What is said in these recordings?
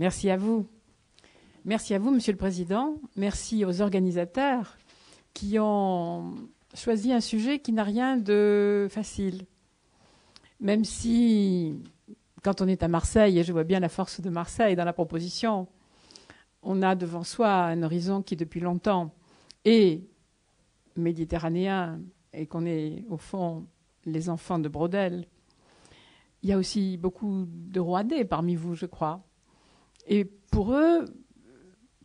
Merci à vous. Merci à vous, Monsieur le Président. Merci aux organisateurs qui ont choisi un sujet qui n'a rien de facile. Même si, quand on est à Marseille, et je vois bien la force de Marseille dans la proposition, on a devant soi un horizon qui, depuis longtemps, est méditerranéen et qu'on est, au fond, les enfants de Braudel. Il y a aussi beaucoup de Rouennais parmi vous, je crois. Et pour eux,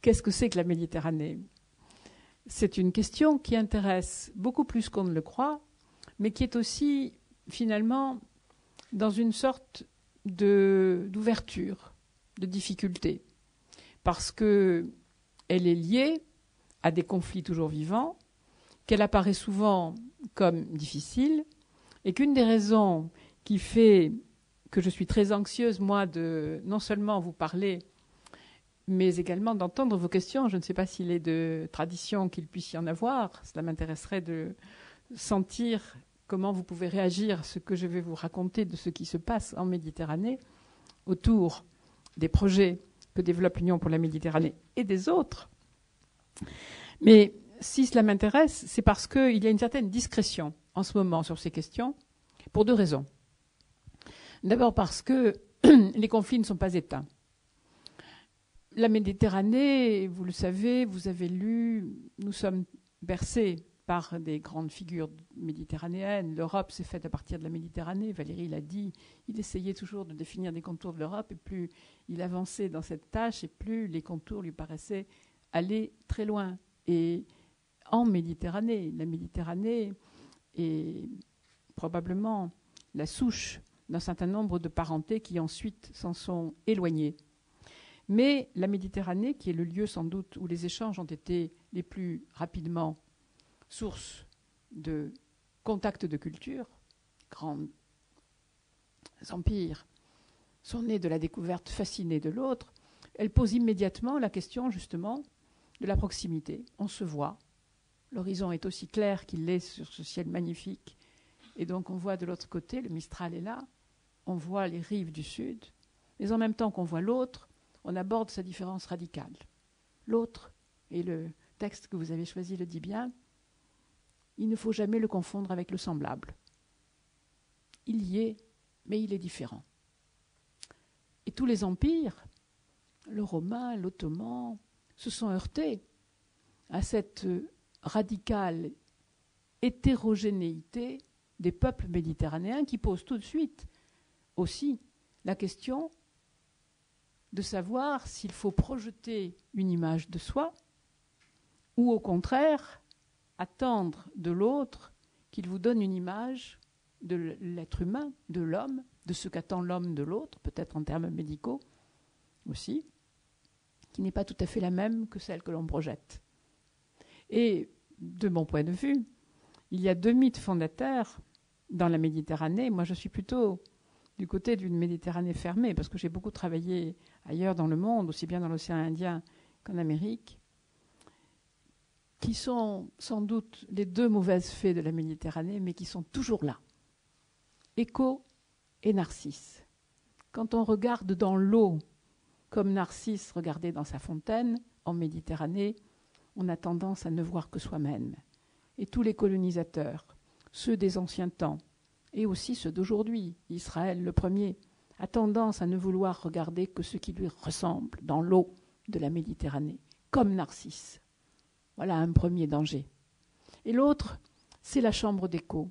qu'est-ce que c'est que la Méditerranée ? C'est une question qui intéresse beaucoup plus qu'on ne le croit, mais qui est aussi, finalement, dans une sorte d'ouverture, de difficulté. Parce qu'elle est liée à des conflits toujours vivants, qu'elle apparaît souvent comme difficile, et qu'une des raisons qui fait que je suis très anxieuse, moi, de non seulement vous parler, mais également d'entendre vos questions. Je ne sais pas s'il est de tradition qu'il puisse y en avoir. Cela m'intéresserait de sentir comment vous pouvez réagir à ce que je vais vous raconter de ce qui se passe en Méditerranée, autour des projets que développe l'Union pour la Méditerranée et des autres. Mais si cela m'intéresse, c'est parce qu'il y a une certaine discrétion en ce moment sur ces questions, pour deux raisons. D'abord parce que les conflits ne sont pas éteints. La Méditerranée, vous le savez, vous avez lu, nous sommes bercés par des grandes figures méditerranéennes. L'Europe s'est faite à partir de la Méditerranée. Valéry l'a dit, il essayait toujours de définir des contours de l'Europe, et plus il avançait dans cette tâche, et plus les contours lui paraissaient aller très loin. Et en Méditerranée, la Méditerranée est probablement la souche d'un certain nombre de parentés qui ensuite s'en sont éloignés. Mais la Méditerranée, qui est le lieu sans doute où les échanges ont été les plus rapidement source de contacts de culture, grands empires sont nés de la découverte fascinée de l'autre, elle pose immédiatement la question justement de la proximité. On se voit, l'horizon est aussi clair qu'il l'est sur ce ciel magnifique, et donc on voit de l'autre côté, le Mistral est là, on voit les rives du sud, mais en même temps qu'on voit l'autre, on aborde sa différence radicale. L'autre, et le texte que vous avez choisi le dit bien, il ne faut jamais le confondre avec le semblable. Il y est, mais il est différent. Et tous les empires, le romain, l'ottoman, se sont heurtés à cette radicale hétérogénéité des peuples méditerranéens qui pose tout de suite aussi la question de savoir s'il faut projeter une image de soi ou au contraire attendre de l'autre qu'il vous donne une image de l'être humain, de l'homme, de ce qu'attend l'homme de l'autre, peut-être en termes médicaux aussi, qui n'est pas tout à fait la même que celle que l'on projette. Et de mon point de vue, il y a deux mythes fondateurs dans la Méditerranée. Moi, je suis plutôt du côté d'une Méditerranée fermée, parce que j'ai beaucoup travaillé ailleurs dans le monde, aussi bien dans l'océan Indien qu'en Amérique, qui sont sans doute les deux mauvaises fées de la Méditerranée, mais qui sont toujours là. Écho et Narcisse. Quand on regarde dans l'eau, comme Narcisse regardait dans sa fontaine, en Méditerranée, on a tendance à ne voir que soi-même. Et tous les colonisateurs, ceux des anciens temps, et aussi ceux d'aujourd'hui, Israël le premier, a tendance à ne vouloir regarder que ce qui lui ressemble dans l'eau de la Méditerranée, comme Narcisse. Voilà un premier danger. Et l'autre, c'est la chambre d'écho.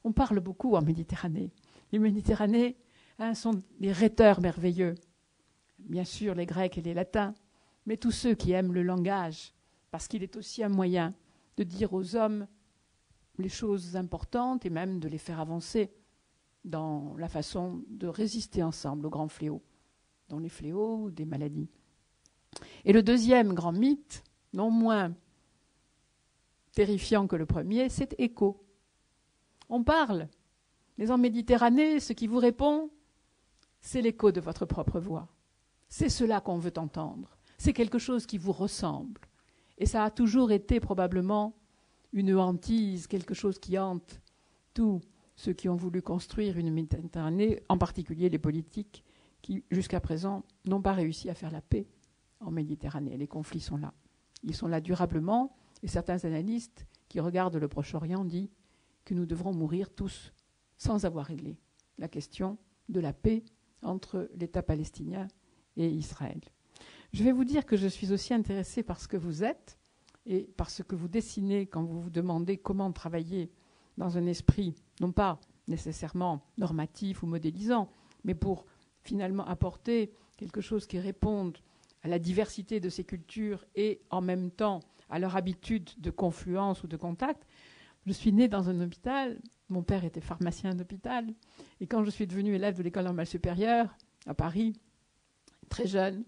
On parle beaucoup en Méditerranée. Les Méditerranéens sont des rhéteurs merveilleux. Bien sûr, les Grecs et les Latins, mais tous ceux qui aiment le langage, parce qu'il est aussi un moyen de dire aux hommes les choses importantes et même de les faire avancer dans la façon de résister ensemble aux grands fléaux, dont les fléaux des maladies. Et le deuxième grand mythe, non moins terrifiant que le premier, c'est écho. On parle, mais en Méditerranée, ce qui vous répond, c'est l'écho de votre propre voix. C'est cela qu'on veut entendre. C'est quelque chose qui vous ressemble. Et ça a toujours été probablement une hantise, quelque chose qui hante tous ceux qui ont voulu construire une Méditerranée, en particulier les politiques qui, jusqu'à présent, n'ont pas réussi à faire la paix en Méditerranée. Les conflits sont là. Ils sont là durablement, et certains analystes qui regardent le Proche-Orient disent que nous devrons mourir tous sans avoir réglé la question de la paix entre l'État palestinien et Israël. Je vais vous dire que je suis aussi intéressée par ce que vous êtes et par ce que vous dessinez quand vous vous demandez comment travailler dans un esprit, non pas nécessairement normatif ou modélisant, mais pour finalement apporter quelque chose qui réponde à la diversité de ces cultures et en même temps à leur habitude de confluence ou de contact. Je suis née dans un hôpital, mon père était pharmacien d'hôpital, et quand je suis devenue élève de l'école normale supérieure à Paris, très jeune,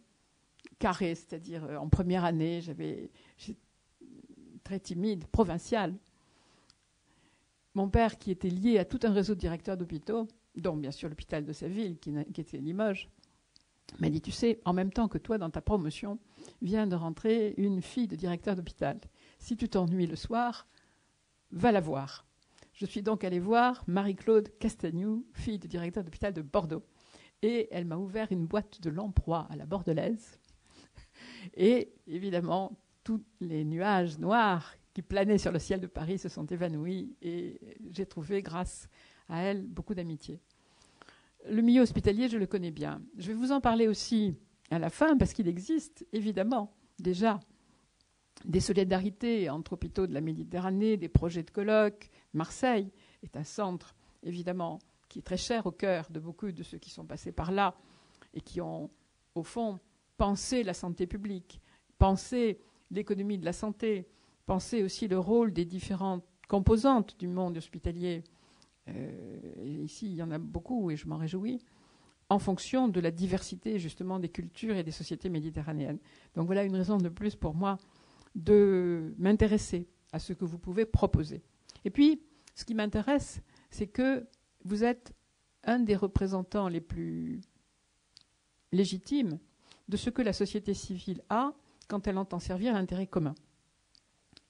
carré, c'est-à-dire en première année, j'étais très timide, provinciale. Mon père, qui était lié à tout un réseau de directeurs d'hôpitaux, dont bien sûr l'hôpital de sa ville, qui était Limoges, m'a dit, tu sais, en même temps que toi, dans ta promotion, vient de rentrer une fille de directeur d'hôpital. Si tu t'ennuies le soir, va la voir. Je suis donc allée voir Marie-Claude Castagnou, fille de directeur d'hôpital de Bordeaux. Et elle m'a ouvert une boîte de lamproie à la bordelaise. Et évidemment, tous les nuages noirs qui planaient sur le ciel de Paris se sont évanouis et j'ai trouvé, grâce à elle, beaucoup d'amitié. Le milieu hospitalier, je le connais bien. Je vais vous en parler aussi à la fin, parce qu'il existe, évidemment, déjà des solidarités entre hôpitaux de la Méditerranée, des projets de colloques. Marseille est un centre, évidemment, qui est très cher au cœur de beaucoup de ceux qui sont passés par là et qui ont, au fond, pensé la santé publique, pensé l'économie de la santé, pensé aussi le rôle des différentes composantes du monde hospitalier. Et ici, il y en a beaucoup et je m'en réjouis, en fonction de la diversité, justement, des cultures et des sociétés méditerranéennes. Donc voilà une raison de plus pour moi de m'intéresser à ce que vous pouvez proposer. Et puis, ce qui m'intéresse, c'est que vous êtes un des représentants les plus légitimes de ce que la société civile a quand elle entend servir l'intérêt commun.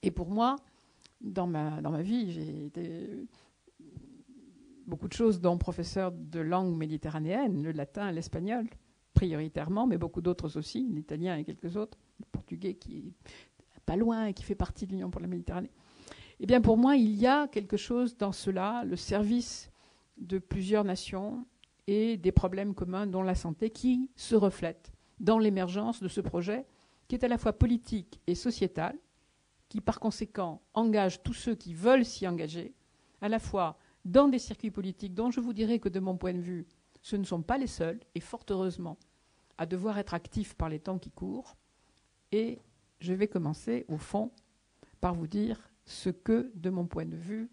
Et pour moi, dans ma vie, j'ai été beaucoup de choses, dont professeur de langue méditerranéenne, le latin, l'espagnol, prioritairement, mais beaucoup d'autres aussi, l'italien et quelques autres, le portugais qui est pas loin et qui fait partie de l'Union pour la Méditerranée. Eh bien, pour moi, il y a quelque chose dans cela, le service de plusieurs nations et des problèmes communs, dont la santé, qui se reflètent dans l'émergence de ce projet, qui est à la fois politique et sociétal, qui par conséquent engage tous ceux qui veulent s'y engager, à la fois dans des circuits politiques dont je vous dirais que de mon point de vue, ce ne sont pas les seuls, et fort heureusement, à devoir être actifs par les temps qui courent. Et je vais commencer, au fond, par vous dire ce que, de mon point de vue,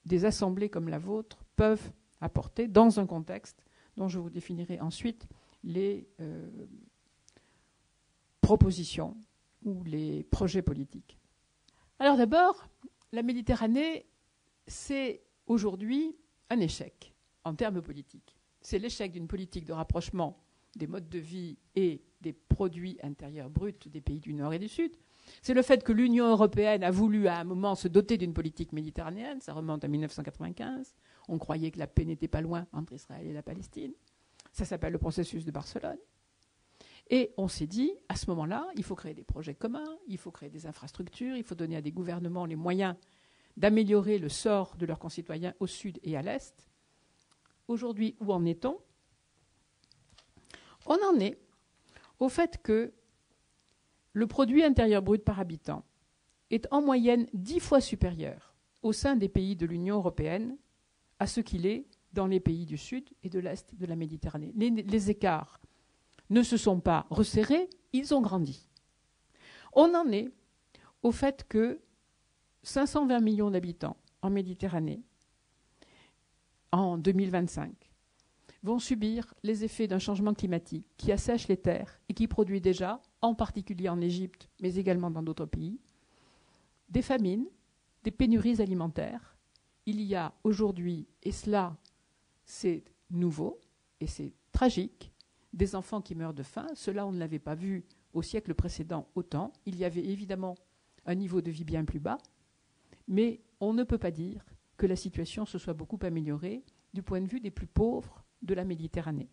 des assemblées comme la vôtre peuvent apporter dans un contexte dont je vous définirai ensuite les propositions ou les projets politiques. Alors d'abord, la Méditerranée, c'est aujourd'hui un échec en termes politiques. C'est l'échec d'une politique de rapprochement des modes de vie et des produits intérieurs bruts des pays du Nord et du Sud. C'est le fait que l'Union européenne a voulu à un moment se doter d'une politique méditerranéenne, ça remonte à 1995. On croyait que la paix n'était pas loin entre Israël et la Palestine. Ça s'appelle le processus de Barcelone. Et on s'est dit, à ce moment-là, il faut créer des projets communs, il faut créer des infrastructures, il faut donner à des gouvernements les moyens d'améliorer le sort de leurs concitoyens au sud et à l'est. Aujourd'hui, où en est-on ? On en est au fait que le produit intérieur brut par habitant est en moyenne 10 fois supérieur au sein des pays de l'Union européenne à ce qu'il est dans les pays du sud et de l'est de la Méditerranée. Les écarts ne se sont pas resserrés, ils ont grandi. On en est au fait que 520 millions d'habitants en Méditerranée, en 2025, vont subir les effets d'un changement climatique qui assèche les terres et qui produit déjà, en particulier en Égypte, mais également dans d'autres pays, des famines, des pénuries alimentaires. Il y a aujourd'hui, et cela c'est nouveau et c'est tragique, des enfants qui meurent de faim. Cela, on ne l'avait pas vu au siècle précédent autant. Il y avait évidemment un niveau de vie bien plus bas, mais on ne peut pas dire que la situation se soit beaucoup améliorée du point de vue des plus pauvres de la Méditerranée.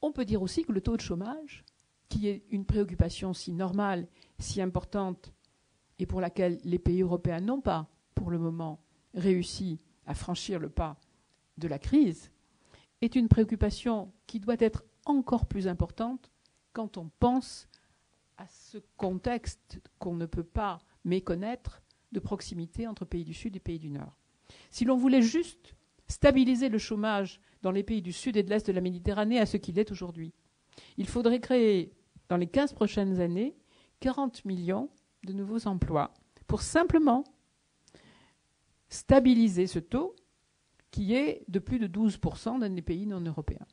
On peut dire aussi que le taux de chômage, qui est une préoccupation si normale, si importante, et pour laquelle les pays européens n'ont pas, pour le moment, réussi à franchir le pas de la crise, est une préoccupation qui doit être encore plus importante quand on pense à ce contexte qu'on ne peut pas méconnaître de proximité entre pays du Sud et pays du Nord. Si l'on voulait juste stabiliser le chômage dans les pays du Sud et de l'Est de la Méditerranée à ce qu'il est aujourd'hui, il faudrait créer, dans les 15 prochaines années, 40 millions de nouveaux emplois pour simplement stabiliser ce taux qui est de plus de 12% dans les pays non européens.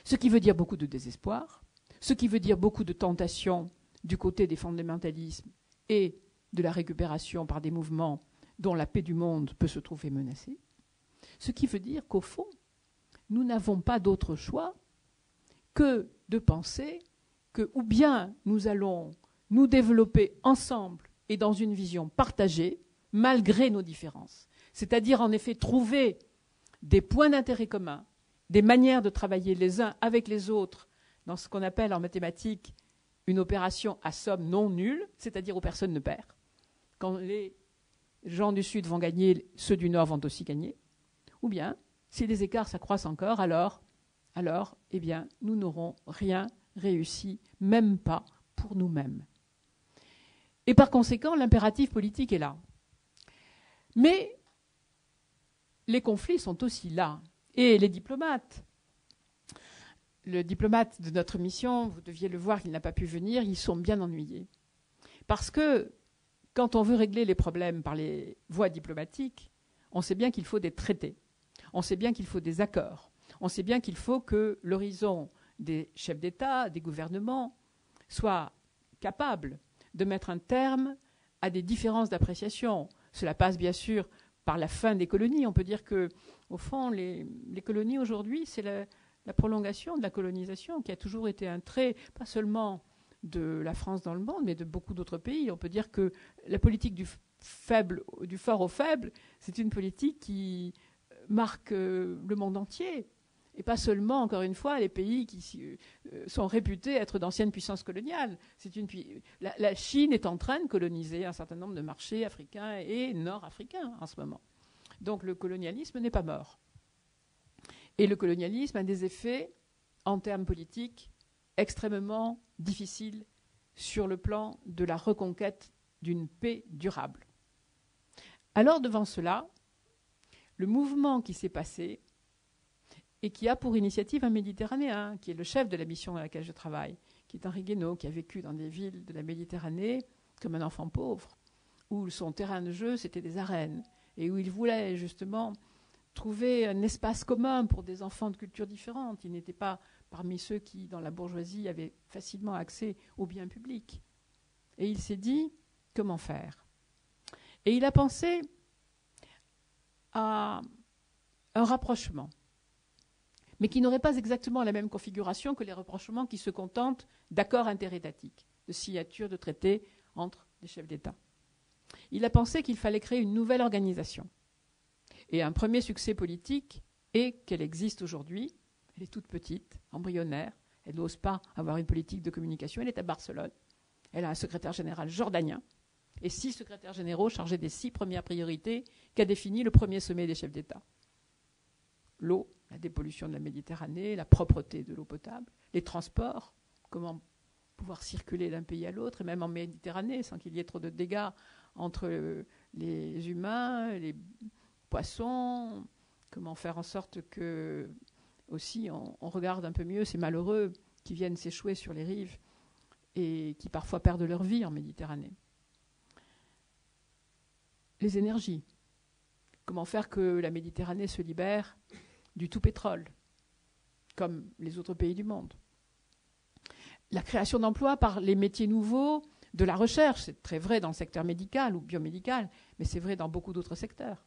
Ce qui veut dire beaucoup de désespoir, ce qui veut dire beaucoup de tentation du côté des fondamentalismes et de la récupération par des mouvements dont la paix du monde peut se trouver menacée. Ce qui veut dire qu'au fond, nous n'avons pas d'autre choix que de penser que ou bien nous allons nous développer ensemble et dans une vision partagée, malgré nos différences. C'est-à-dire, en effet, trouver des points d'intérêt communs, des manières de travailler les uns avec les autres dans ce qu'on appelle en mathématiques une opération à somme non nulle, c'est-à-dire où personne ne perd. Quand les gens du Sud vont gagner, ceux du Nord vont aussi gagner. Ou bien, si les écarts s'accroissent encore, alors eh bien, nous n'aurons rien réussi, même pas pour nous-mêmes. Et par conséquent, l'impératif politique est là. Mais les conflits sont aussi là. Et les diplomates, le diplomate de notre mission, vous deviez le voir, il n'a pas pu venir, ils sont bien ennuyés. Parce que quand on veut régler les problèmes par les voies diplomatiques, on sait bien qu'il faut des traités, on sait bien qu'il faut des accords, on sait bien qu'il faut que l'horizon des chefs d'État, des gouvernements, soit capable de mettre un terme à des différences d'appréciation. Cela passe bien sûr par la fin des colonies. On peut dire que, au fond, les colonies aujourd'hui, c'est la prolongation de la colonisation qui a toujours été un trait, pas seulement de la France dans le monde, mais de beaucoup d'autres pays. On peut dire que la politique du fort au faible, c'est une politique qui marque le monde entier. Et pas seulement, encore une fois, les pays qui sont réputés être d'anciennes puissances coloniales. La Chine est en train de coloniser un certain nombre de marchés africains et nord-africains en ce moment. Donc le colonialisme n'est pas mort. Et le colonialisme a des effets, en termes politiques, extrêmement difficiles sur le plan de la reconquête d'une paix durable. Alors, devant cela, le mouvement qui s'est passé et qui a pour initiative un Méditerranéen, qui est le chef de la mission à laquelle je travaille, qui est Henri Guénaud, qui a vécu dans des villes de la Méditerranée comme un enfant pauvre, où son terrain de jeu, c'était des arènes, et où il voulait justement trouver un espace commun pour des enfants de cultures différentes. Il n'était pas parmi ceux qui, dans la bourgeoisie, avaient facilement accès aux biens publics. Et il s'est dit, comment faire ? Et il a pensé à un rapprochement, mais qui n'aurait pas exactement la même configuration que les rapprochements qui se contentent d'accords interétatiques, de signatures de traités entre les chefs d'État. Il a pensé qu'il fallait créer une nouvelle organisation. Et un premier succès politique est qu'elle existe aujourd'hui. Elle est toute petite, embryonnaire. Elle n'ose pas avoir une politique de communication. Elle est à Barcelone. Elle a un secrétaire général jordanien et 6 secrétaires généraux chargés des 6 premières priorités qu'a défini le premier sommet des chefs d'État. L'eau, la dépollution de la Méditerranée, la propreté de l'eau potable, les transports, comment pouvoir circuler d'un pays à l'autre, et même en Méditerranée, sans qu'il y ait trop de dégâts entre les humains, les poissons, comment faire en sorte que, aussi, on regarde un peu mieux ces malheureux qui viennent s'échouer sur les rives et qui parfois perdent leur vie en Méditerranée. Les énergies. Comment faire que la Méditerranée se libère du tout pétrole, comme les autres pays du monde. La création d'emplois par les métiers nouveaux de la recherche, c'est très vrai dans le secteur médical ou biomédical, mais c'est vrai dans beaucoup d'autres secteurs.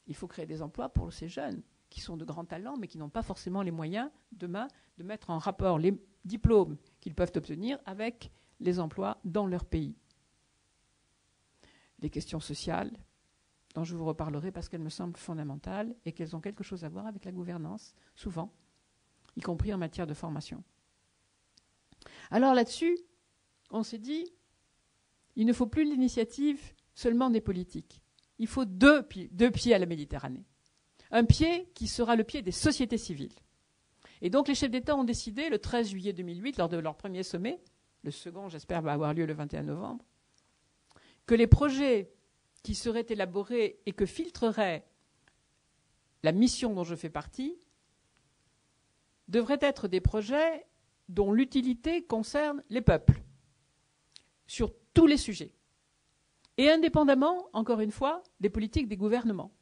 Il faut créer des emplois pour ces jeunes qui sont de grands talents, mais qui n'ont pas forcément les moyens, demain, de mettre en rapport les diplômes qu'ils peuvent obtenir avec les emplois dans leur pays. Les questions sociales, dont je vous reparlerai parce qu'elles me semblent fondamentales et qu'elles ont quelque chose à voir avec la gouvernance, souvent. y compris en matière de formation. Alors là-dessus, on s'est dit, il ne faut plus l'initiative seulement des politiques. Il faut deux pieds à la Méditerranée. Un pied qui sera le pied des sociétés civiles. Et donc les chefs d'État ont décidé, le 13 juillet 2008, lors de leur premier sommet, le second, j'espère, va avoir lieu le 21 novembre, que les projets qui seraient élaborés et que filtrerait la mission dont je fais partie devraient être des projets dont l'utilité concerne les peuples, sur tous les sujets, et indépendamment, encore une fois, des politiques des gouvernements.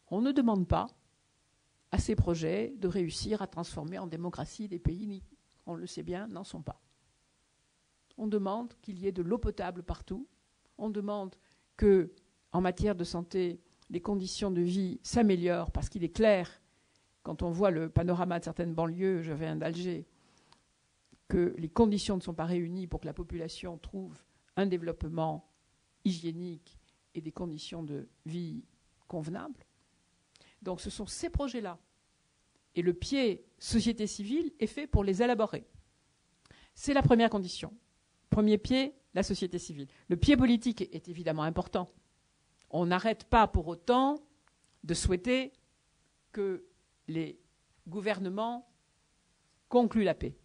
On ne demande pas à ces projets de réussir à transformer en démocratie des pays, on le sait bien, n'en sont pas. On demande qu'il y ait de l'eau potable partout, on demande que, en matière de santé, les conditions de vie s'améliorent, parce qu'il est clair, quand on voit le panorama de certaines banlieues, je viens d'Alger, que les conditions ne sont pas réunies pour que la population trouve un développement hygiénique et des conditions de vie convenables. Donc ce sont ces projets-là. Et le pied société civile est fait pour les élaborer. C'est la première condition. Premier pied, la société civile. Le pied politique est évidemment important. On n'arrête pas pour autant de souhaiter que les gouvernements concluent la paix,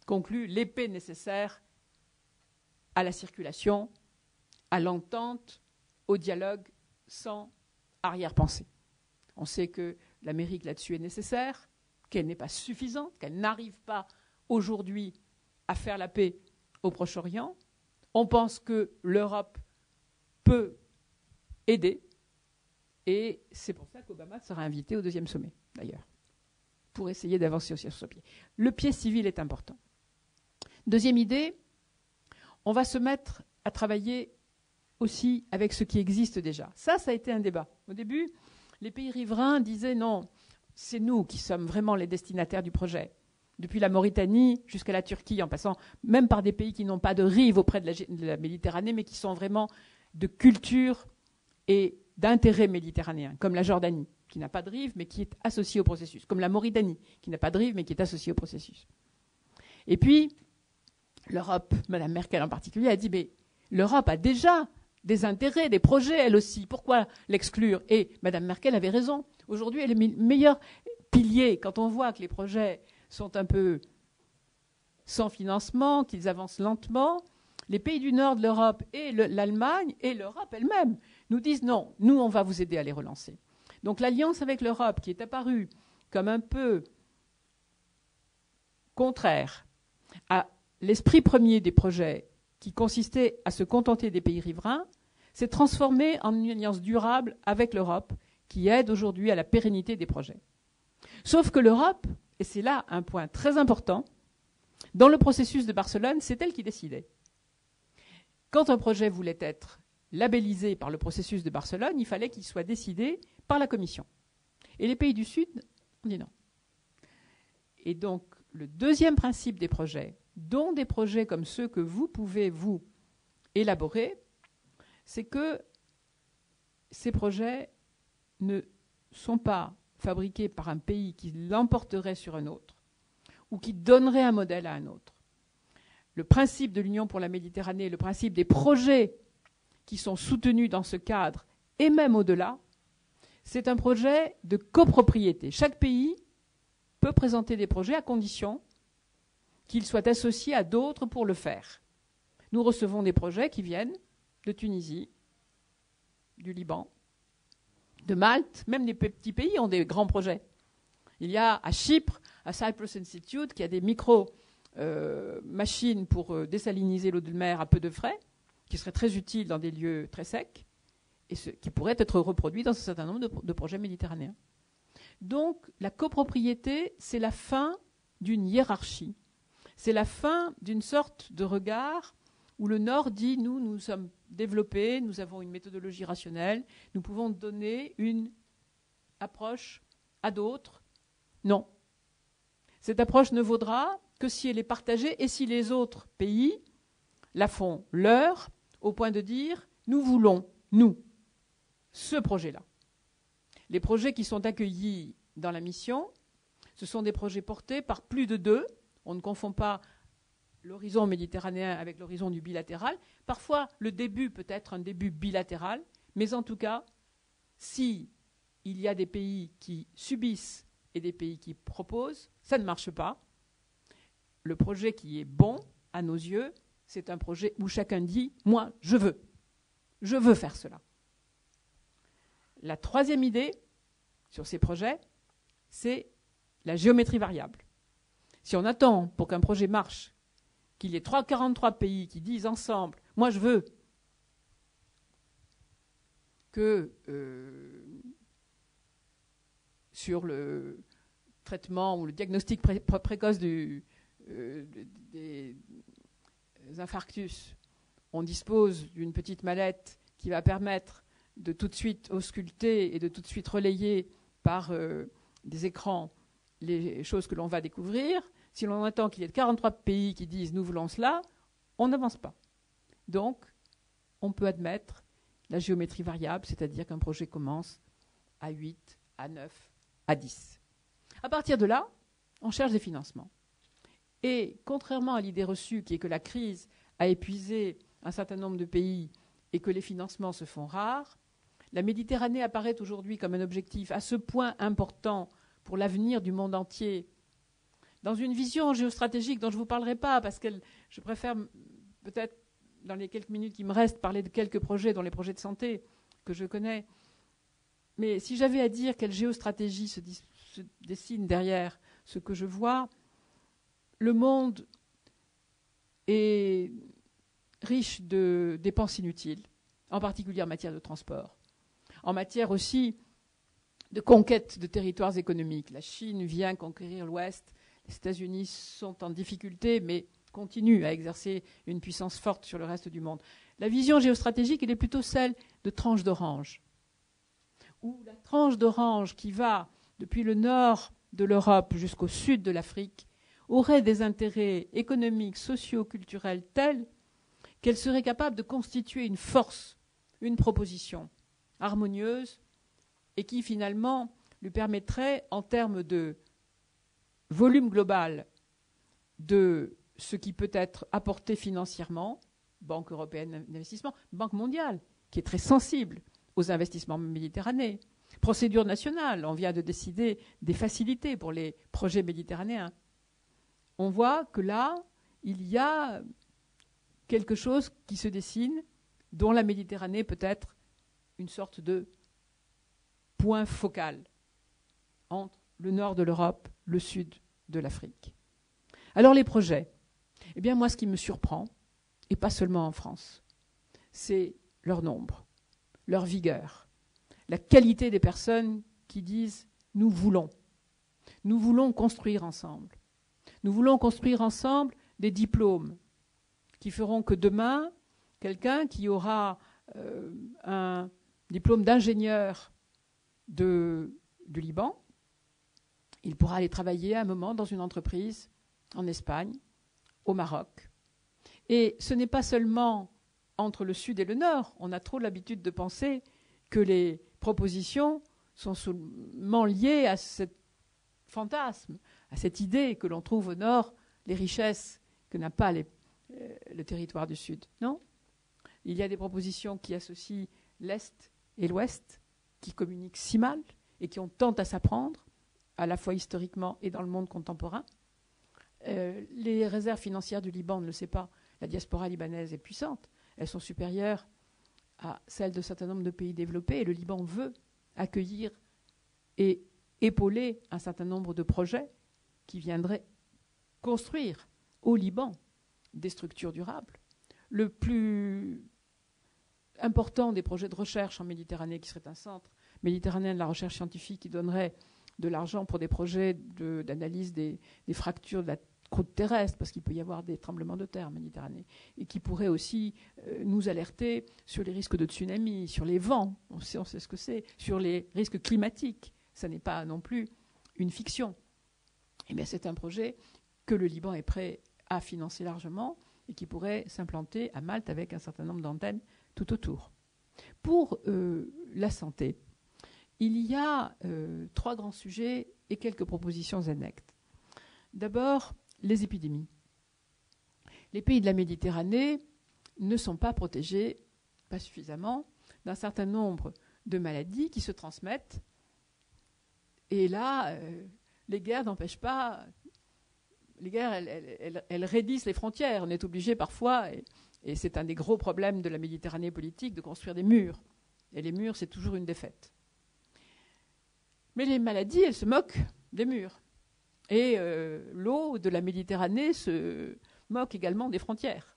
concluent les paix nécessaires à la circulation, à l'entente, au dialogue, sans arrière-pensée. On sait que l'Amérique là-dessus est nécessaire, qu'elle n'est pas suffisante, qu'elle n'arrive pas aujourd'hui à faire la paix au Proche-Orient. On pense que l'Europe peut aider, et c'est pour ça qu'Obama sera invité au deuxième sommet, d'ailleurs, pour essayer d'avancer aussi sur ce pied. Le pied civil est important. Deuxième idée, on va se mettre à travailler aussi avec ce qui existe déjà. Ça a été un débat. Au début, les pays riverains disaient non, c'est nous qui sommes vraiment les destinataires du projet. Depuis la Mauritanie jusqu'à la Turquie, en passant même par des pays qui n'ont pas de rive auprès de la Méditerranée, mais qui sont vraiment de culture et d'intérêt méditerranéen, comme la Jordanie, qui n'a pas de rive, mais qui est associée au processus, comme la Mauritanie, qui n'a pas de rive, mais qui est associée au processus. Et puis, l'Europe, Mme Merkel en particulier, a dit, mais l'Europe a déjà des intérêts, des projets, elle aussi. Pourquoi l'exclure? Et Mme Merkel avait raison. Aujourd'hui, elle est le meilleur pilier. Quand on voit que les projets sont un peu sans financement, qu'ils avancent lentement, les pays du nord de l'Europe et l'Allemagne et l'Europe elle-même nous disent non, nous, on va vous aider à les relancer. Donc l'alliance avec l'Europe, qui est apparue comme un peu contraire à l'esprit premier des projets, qui consistait à se contenter des pays riverains, s'est transformée en une alliance durable avec l'Europe, qui aide aujourd'hui à la pérennité des projets. Sauf que l'Europe, et c'est là un point très important, dans le processus de Barcelone, c'est elle qui décidait. Quand un projet voulait être labellisé par le processus de Barcelone, il fallait qu'il soit décidé par la Commission. Et les pays du Sud ont dit non. Et donc, le deuxième principe des projets, dont des projets comme ceux que vous pouvez, vous, élaborer, c'est que ces projets ne sont pas fabriqués par un pays qui l'emporterait sur un autre ou qui donnerait un modèle à un autre. Le principe de l'Union pour la Méditerranée, le principe des projets qui sont soutenus dans ce cadre et même au-delà, c'est un projet de copropriété. Chaque pays peut présenter des projets à condition qu'ils soient associés à d'autres pour le faire. Nous recevons des projets qui viennent de Tunisie, du Liban, de Malte, même les petits pays ont des grands projets. Il y a à Chypre, à Cyprus Institute, qui a des machines pour désaliniser l'eau de mer à peu de frais, qui seraient très utiles dans des lieux très secs, et qui pourraient être reproduits dans un certain nombre de projets méditerranéens. Donc, la copropriété, c'est la fin d'une hiérarchie. C'est la fin d'une sorte de regard où le Nord dit, nous sommes développés, nous avons une méthodologie rationnelle, nous pouvons donner une approche à d'autres. Non. Cette approche ne vaudra que si elle est partagée et si les autres pays la font leur, au point de dire, nous voulons, nous, ce projet-là. Les projets qui sont accueillis dans la mission, Ce sont des projets portés par plus de deux. On ne confond pas l'horizon méditerranéen avec l'horizon du bilatéral. Parfois, le début peut être un début bilatéral, mais en tout cas, si il y a des pays qui subissent et des pays qui proposent, ça ne marche pas. Le projet qui est bon, à nos yeux, c'est un projet où chacun dit « moi, je veux faire cela ». La troisième idée sur ces projets, c'est la géométrie variable. Si on attend pour qu'un projet marche, qu'il y ait 43 pays qui disent ensemble « moi, je veux que sur le traitement ou le diagnostic précoce des infarctus, on dispose d'une petite mallette qui va permettre de tout de suite ausculter et de tout de suite relayer par des écrans les choses que l'on va découvrir. Si l'on attend qu'il y ait 43 pays qui disent « nous voulons cela », on n'avance pas. Donc, on peut admettre la géométrie variable, c'est-à-dire qu'un projet commence à 8, à 9, à 10. À partir de là, on cherche des financements. Et contrairement à l'idée reçue qui est que la crise a épuisé un certain nombre de pays et que les financements se font rares, la Méditerranée apparaît aujourd'hui comme un objectif à ce point important pour l'avenir du monde entier, dans une vision géostratégique dont je ne vous parlerai pas, parce que je préfère peut-être, dans les quelques minutes qui me restent, parler de quelques projets, dont les projets de santé que je connais. Mais si j'avais à dire quelle géostratégie se dessine derrière ce que je vois, le monde est riche de dépenses inutiles, en particulier en matière de transport, en matière aussi de conquête de territoires économiques. La Chine vient conquérir l'Ouest, les États-Unis sont en difficulté, mais continuent à exercer une puissance forte sur le reste du monde. La vision géostratégique, elle est plutôt celle de tranche d'orange, où la tranche d'orange qui va depuis le nord de l'Europe jusqu'au sud de l'Afrique aurait des intérêts économiques, sociaux, culturels tels qu'elle serait capable de constituer une force, une proposition harmonieuse et qui finalement lui permettrait, en termes de volume global de ce qui peut être apporté financièrement, Banque européenne d'investissement, Banque mondiale, qui est très sensible aux investissements méditerranéens, procédure nationale, on vient de décider des facilités pour les projets méditerranéens. On voit que là, il y a quelque chose qui se dessine, dont la Méditerranée peut être une sorte de point focal entre le nord de l'Europe, le sud de l'Afrique. Alors les projets, eh bien moi ce qui me surprend, et pas seulement en France, c'est leur nombre, leur vigueur, la qualité des personnes qui disent « nous voulons construire ensemble ». Nous voulons construire ensemble des diplômes qui feront que demain, quelqu'un qui aura un diplôme d'ingénieur du Liban, il pourra aller travailler à un moment dans une entreprise en Espagne, au Maroc. Et ce n'est pas seulement entre le sud et le nord. On a trop l'habitude de penser que les propositions sont seulement liées à ce fantasme, à cette idée que l'on trouve au nord les richesses que n'a pas le territoire du sud. Non. Il y a des propositions qui associent l'Est et l'Ouest, qui communiquent si mal et qui ont tant à s'apprendre, à la fois historiquement et dans le monde contemporain. Les réserves financières du Liban, on ne le sait pas, la diaspora libanaise est puissante. Elles sont supérieures à celles d'un certain nombre de pays développés et le Liban veut accueillir et épauler un certain nombre de projets qui viendraient construire au Liban des structures durables. Le plus important des projets de recherche en Méditerranée, qui serait un centre méditerranéen de la recherche scientifique qui donnerait de l'argent pour des projets d'analyse des fractures de la croûte terrestre, parce qu'il peut y avoir des tremblements de terre en Méditerranée, et qui pourrait aussi nous alerter sur les risques de tsunami, sur les vents, on sait ce que c'est, sur les risques climatiques. Ça n'est pas non plus une fiction. Eh bien, c'est un projet que le Liban est prêt à financer largement et qui pourrait s'implanter à Malte avec un certain nombre d'antennes tout autour. Pour la santé, il y a 3 grands sujets et quelques propositions annexes. D'abord, les épidémies. Les pays de la Méditerranée ne sont pas protégés, pas suffisamment, d'un certain nombre de maladies qui se transmettent. Et là, les guerres n'empêchent pas. Les guerres, elles raidissent les frontières. On est obligé parfois, et c'est un des gros problèmes de la Méditerranée politique, de construire des murs. Et les murs, c'est toujours une défaite. Mais les maladies, elles se moquent des murs. Et l'eau de la Méditerranée se moque également des frontières.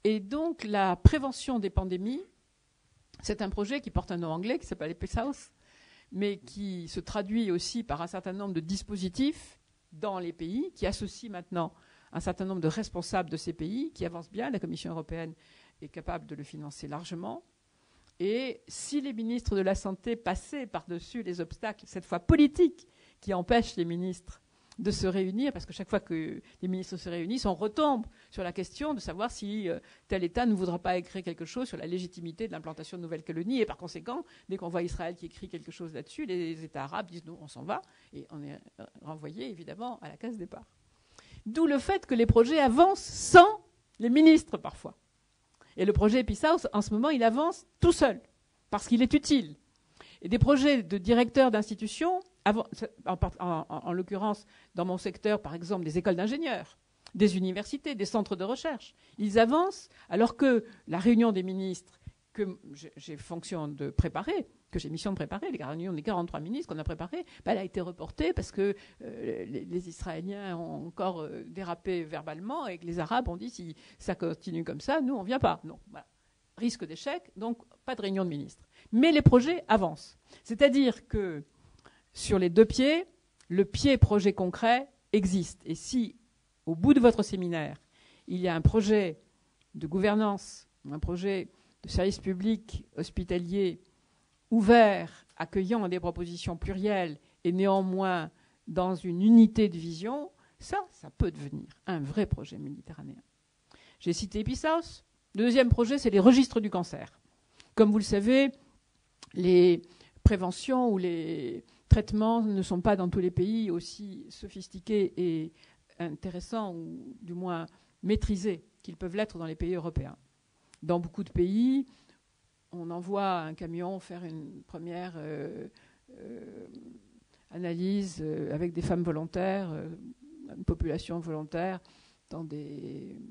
Et donc, la prévention des pandémies, c'est un projet qui porte un nom anglais qui s'appelle EPISAUS, mais qui se traduit aussi par un certain nombre de dispositifs dans les pays, qui associent maintenant un certain nombre de responsables de ces pays, qui avancent bien. La Commission européenne est capable de le financer largement. Et si les ministres de la Santé passaient par-dessus les obstacles, cette fois politiques, qui empêchent les ministres de se réunir, parce que chaque fois que les ministres se réunissent, on retombe sur la question de savoir si tel État ne voudra pas écrire quelque chose sur la légitimité de l'implantation de nouvelles colonies. Et par conséquent, dès qu'on voit Israël qui écrit quelque chose là-dessus, les États arabes disent non, on s'en va, et on est renvoyé évidemment à la case départ. D'où le fait que les projets avancent sans les ministres parfois. Et le projet EPISAUS, en ce moment, il avance tout seul, parce qu'il est utile. Et des projets de directeurs d'institutions, en l'occurrence, dans mon secteur, par exemple, des écoles d'ingénieurs, des universités, des centres de recherche, ils avancent, alors que la réunion des ministres, que j'ai fonction de préparer, que j'ai mission de préparer, les réunions des 43 ministres qu'on a préparées, elle a été reportée parce que les Israéliens ont encore dérapé verbalement et que les Arabes ont dit si ça continue comme ça, nous, on ne vient pas. Non, voilà. Risque d'échec, donc pas de réunion de ministres. Mais les projets avancent. C'est-à-dire que sur les 2 pieds, le pied projet concret existe. Et si, au bout de votre séminaire, il y a un projet de gouvernance, un projet de service public hospitalier ouvert, accueillant des propositions plurielles et néanmoins dans une unité de vision, ça peut devenir un vrai projet méditerranéen. J'ai cité EPISAUS. Le deuxième projet, c'est les registres du cancer. Comme vous le savez, les préventions ou les traitements ne sont pas dans tous les pays aussi sophistiqués et intéressants, ou du moins maîtrisés, qu'ils peuvent l'être dans les pays européens. Dans beaucoup de pays, on envoie un camion faire une première analyse avec des femmes volontaires, une population volontaire dans des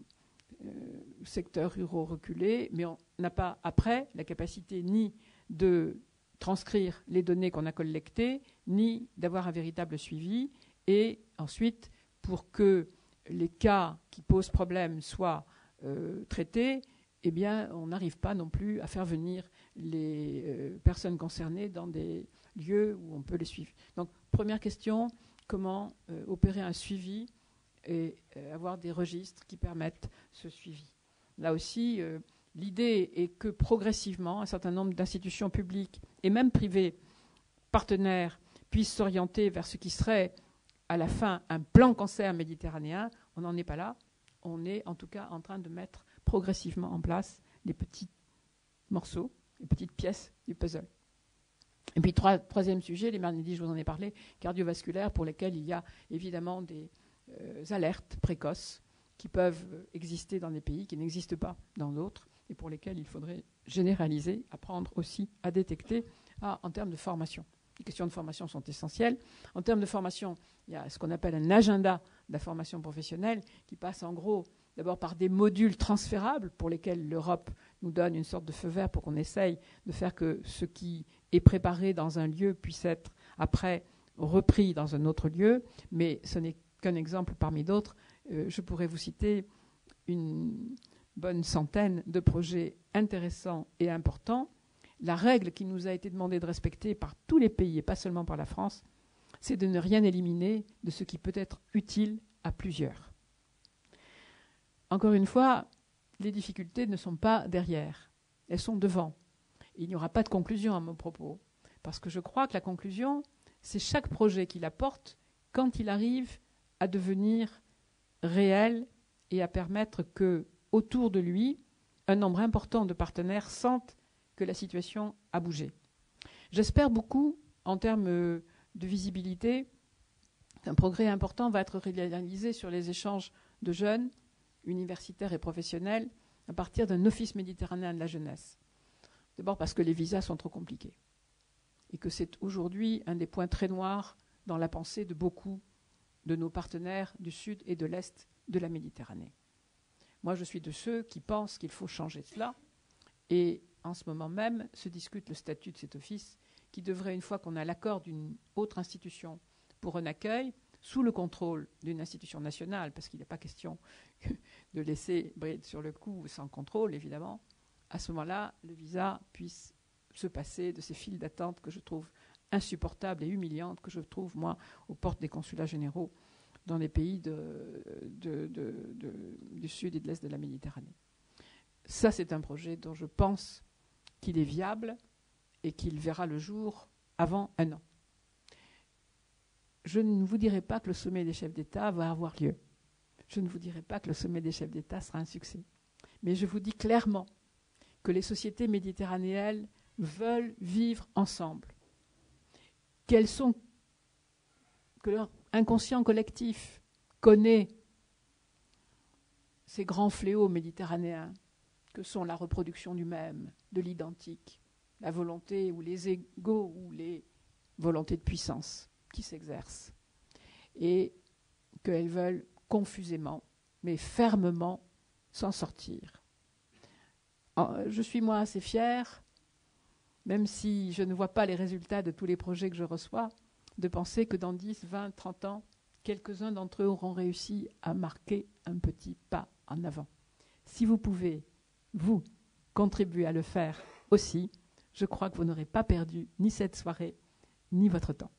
secteurs ruraux reculés, mais on n'a pas après la capacité ni de transcrire les données qu'on a collectées, ni d'avoir un véritable suivi. Et ensuite, pour que les cas qui posent problème soient traités, eh bien, on n'arrive pas non plus à faire venir les personnes concernées dans des lieux où on peut les suivre. Donc, première question, comment opérer un suivi et avoir des registres qui permettent ce suivi. Là aussi, l'idée est que progressivement, un certain nombre d'institutions publiques et même privées partenaires puissent s'orienter vers ce qui serait à la fin un plan cancer méditerranéen. On n'en est pas là. On est en tout cas en train de mettre progressivement en place les petits morceaux, les petites pièces du puzzle. Et puis, troisième sujet, les maladies, je vous en ai parlé, cardiovasculaires, pour lesquelles il y a évidemment des alertes précoces qui peuvent exister dans des pays qui n'existent pas dans d'autres et pour lesquels il faudrait généraliser, apprendre aussi à détecter en termes de formation. Les questions de formation sont essentielles. En termes de formation, il y a ce qu'on appelle un agenda de la formation professionnelle qui passe en gros d'abord par des modules transférables pour lesquels l'Europe nous donne une sorte de feu vert pour qu'on essaye de faire que ce qui est préparé dans un lieu puisse être après repris dans un autre lieu, mais ce n'est qu'un exemple parmi d'autres. Je pourrais vous citer une bonne centaine de projets intéressants et importants. La règle qui nous a été demandée de respecter par tous les pays, et pas seulement par la France, c'est de ne rien éliminer de ce qui peut être utile à plusieurs. Encore une fois, les difficultés ne sont pas derrière, elles sont devant. Il n'y aura pas de conclusion à mon propos, parce que je crois que la conclusion, c'est chaque projet qu'il apporte quand il arrive à devenir réel et à permettre que, autour de lui, un nombre important de partenaires sentent que la situation a bougé. J'espère beaucoup, en termes de visibilité, qu'un progrès important va être réalisé sur les échanges de jeunes, universitaires et professionnels, à partir d'un office méditerranéen de la jeunesse. D'abord parce que les visas sont trop compliqués et que c'est aujourd'hui un des points très noirs dans la pensée de beaucoup de nos partenaires du sud et de l'est de la Méditerranée. Moi, je suis de ceux qui pensent qu'il faut changer cela, et en ce moment même se discute le statut de cet office qui devrait, une fois qu'on a l'accord d'une autre institution pour un accueil, sous le contrôle d'une institution nationale, parce qu'il n'est pas question de laisser bride sur le cou sans contrôle, évidemment, à ce moment-là, le visa puisse se passer de ces files d'attente que je trouve insupportables et humiliantes, que je trouve, moi, aux portes des consulats généraux dans les pays du sud et de l'est de la Méditerranée. Ça, c'est un projet dont je pense qu'il est viable et qu'il verra le jour avant un an. Je ne vous dirai pas que le sommet des chefs d'État va avoir lieu. Je ne vous dirai pas que le sommet des chefs d'État sera un succès. Mais je vous dis clairement que les sociétés méditerranéennes veulent vivre ensemble. Que leur inconscient collectif connaît ces grands fléaux méditerranéens que sont la reproduction du même, de l'identique, la volonté ou les égos ou les volontés de puissance qui s'exercent, et qu'elles veulent confusément mais fermement s'en sortir. Je suis moi assez fière, même si je ne vois pas les résultats de tous les projets que je reçois, de penser que dans 10, 20, 30 ans, quelques-uns d'entre eux auront réussi à marquer un petit pas en avant. Si vous pouvez, vous, contribuer à le faire aussi, je crois que vous n'aurez pas perdu ni cette soirée, ni votre temps.